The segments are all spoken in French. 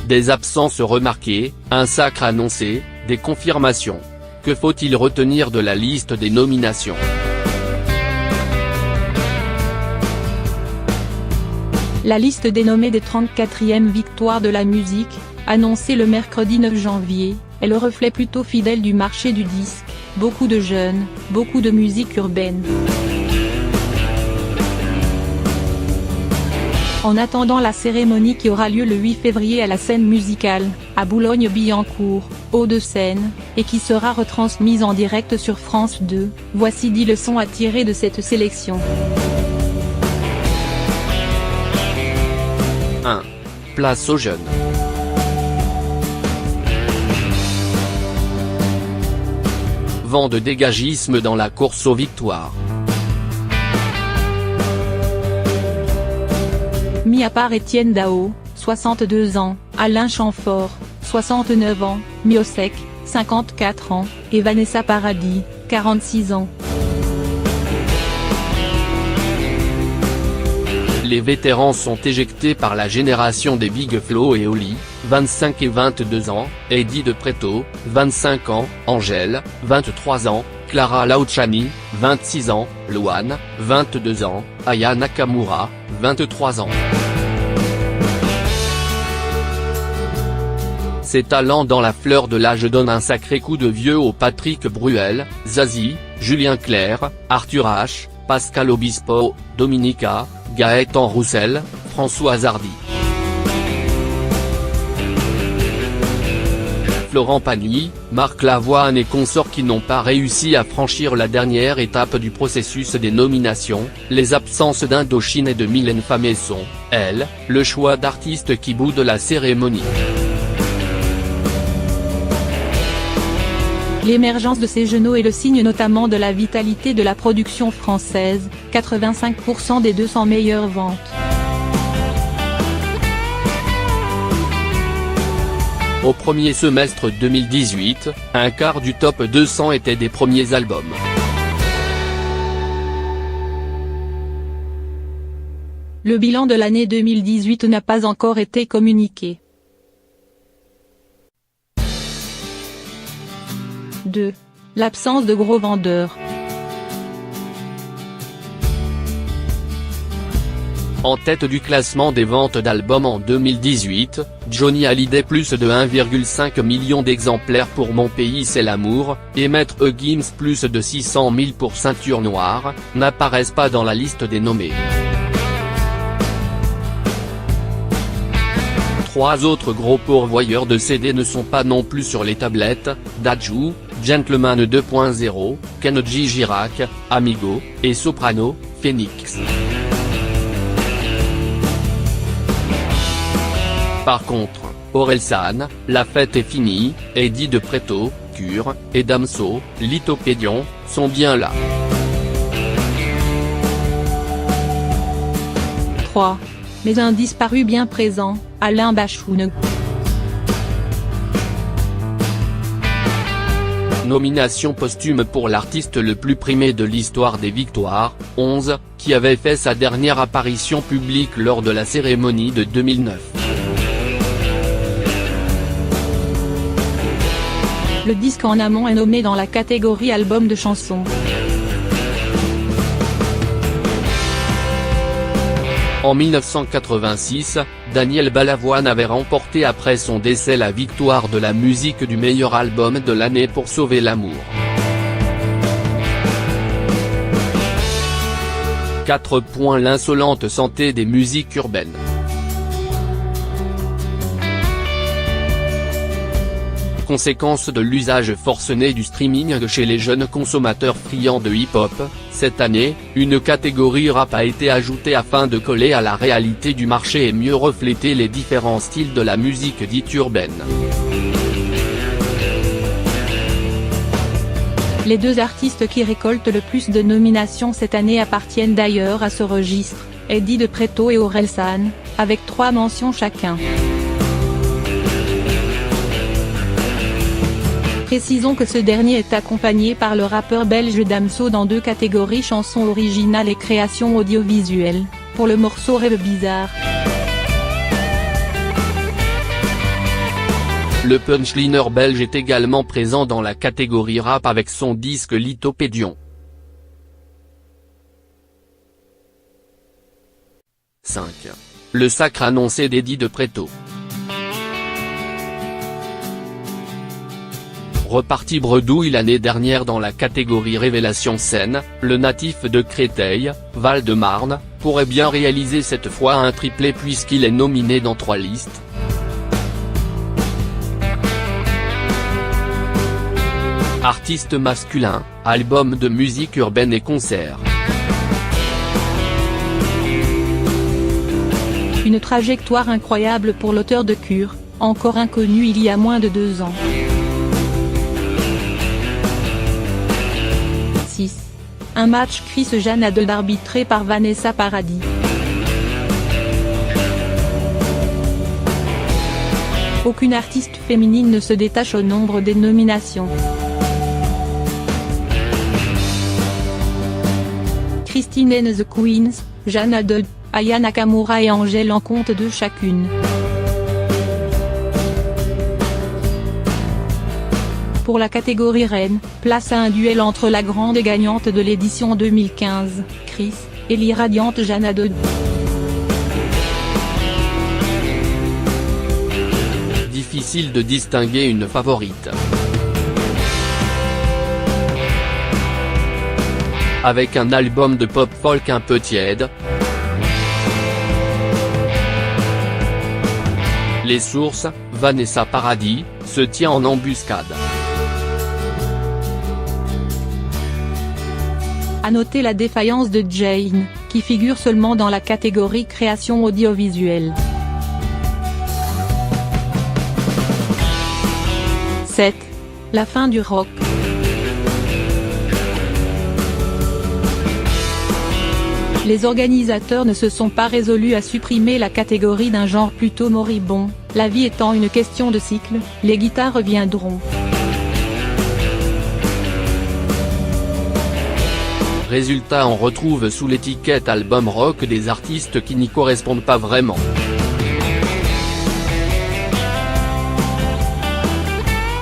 des absences remarquées, un sacre annoncé, des confirmations. Que faut-il retenir de la liste des nominations ? La liste dénommée des 34e victoires de la musique, annoncée le mercredi 9 janvier, est le reflet plutôt fidèle du marché du disque, beaucoup de jeunes, beaucoup de musique urbaine. En attendant la cérémonie qui aura lieu le 8 février à la Scène Musicale, à Boulogne-Billancourt, Hauts-de-Seine, et qui sera retransmise en direct sur France 2, voici 10 leçons à tirer de cette sélection. 1. Place aux jeunes. Vent de dégagisme dans la course aux victoires. Mis à part Étienne Dao, 62 ans, Alain Chamfort, 69 ans, Miossec, 54 ans, et Vanessa Paradis, 46 ans. Les vétérans sont éjectés par la génération des Big Flo et Oli, 25 et 22 ans, Eddie De Pretto, 25 ans, Angèle, 23 ans, Clara Laouchani, 26 ans, Luan, 22 ans, Aya Nakamura, 23 ans. Ses talents dans la fleur de l'âge donnent un sacré coup de vieux aux Patrick Bruel, Zazie, Julien Clerc, Arthur H, Pascal Obispo, Dominica, Gaëtan Roussel, François Hardy. Florent Pagny, Marc Lavoine et consorts qui n'ont pas réussi à franchir la dernière étape du processus des nominations, les absences d'Indochine et de Mylène Farmer sont, elles, le choix d'artistes qui boudent la cérémonie. L'émergence de ces genoux est le signe notamment de la vitalité de la production française, 85% des 200 meilleures ventes. Au premier semestre 2018, un quart du top 200 étaient des premiers albums. Le bilan de l'année 2018 n'a pas encore été communiqué. 2. L'absence de gros vendeurs. En tête du classement des ventes d'albums en 2018, Johnny Hallyday plus de 1,5 million d'exemplaires pour Mon pays c'est l'amour, et Maître Gims plus de 600 000 pour Ceinture noire, n'apparaissent pas dans la liste des nommés. 3 autres gros pourvoyeurs de CD ne sont pas non plus sur les tablettes, Dadju, Gentleman 2.0, Kenji Girac, Amigo, et Soprano, Phoenix. Par contre, Orelsan, La fête est finie, Eddie De Pretto, Cure, et Damso, Lithopédion, sont bien là. 3. Mais un disparu bien présent, Alain Bachung. Nomination posthume pour l'artiste le plus primé de l'histoire des victoires, 11, qui avait fait sa dernière apparition publique lors de la cérémonie de 2009. Le disque en amont est nommé dans la catégorie album de chansons. En 1986, Daniel Balavoine avait remporté après son décès la victoire de la musique du meilleur album de l'année pour Sauver l'amour. 4 points. L'insolente santé des musiques urbaines. Conséquence de l'usage forcené du streaming chez les jeunes consommateurs friands de hip-hop, cette année, une catégorie rap a été ajoutée afin de coller à la réalité du marché et mieux refléter les différents styles de la musique dite urbaine. Les 2 artistes qui récoltent le plus de nominations cette année appartiennent d'ailleurs à ce registre, Eddie De Pretto et Orelsan, avec 3 mentions chacun. Précisons que ce dernier est accompagné par le rappeur belge Damso dans 2 catégories chansons originales et créations audiovisuelles, pour le morceau Rêve bizarre. Le punchliner belge est également présent dans la catégorie rap avec son disque Lithopédion. 5. Le sacre annoncé d'Eddie de Pretto. Reparti bredouille l'année dernière dans la catégorie Révélation scène, le natif de Créteil, Val-de-Marne, pourrait bien réaliser cette fois un triplé puisqu'il est nominé dans 3 listes. Artiste masculin, album de musique urbaine et concert. Une trajectoire incroyable pour l'auteur de Cure, encore inconnu il y a moins de 2 ans. 6. Un match Chris Jeanne Adel arbitré par Vanessa Paradis. Aucune artiste féminine ne se détache au nombre des nominations. Christine and the Queens, Jeanne Adel, Aya Nakamura et Angèle en comptent 2 chacune. Pour la catégorie reine, place à un duel entre la grande gagnante de l'édition 2015, Chris, et l'irradiante Jeanne Adel. Difficile de distinguer une favorite. Avec un album de pop folk un peu tiède. Les sources, Vanessa Paradis, se tient en embuscade. À noter la défaillance de Jane, qui figure seulement dans la catégorie création audiovisuelle. 7. La fin du rock. Les organisateurs ne se sont pas résolus à supprimer la catégorie d'un genre plutôt moribond, la vie étant une question de cycle, les guitares reviendront. Résultat, on retrouve sous l'étiquette album rock des artistes qui n'y correspondent pas vraiment.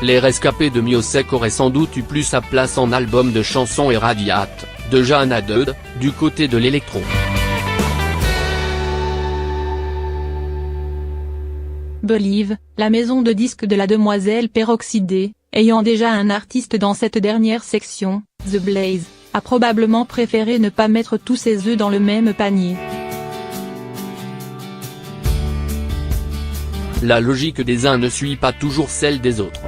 Les rescapés de Miossec auraient sans doute eu plus sa place en album de chansons et Radiat, de Jeanne Adel, du côté de l'électro. Believe, la maison de disques de la demoiselle peroxydée, ayant déjà un artiste dans cette dernière section, The Blaze, a probablement préféré ne pas mettre tous ses œufs dans le même panier. La logique des uns ne suit pas toujours celle des autres.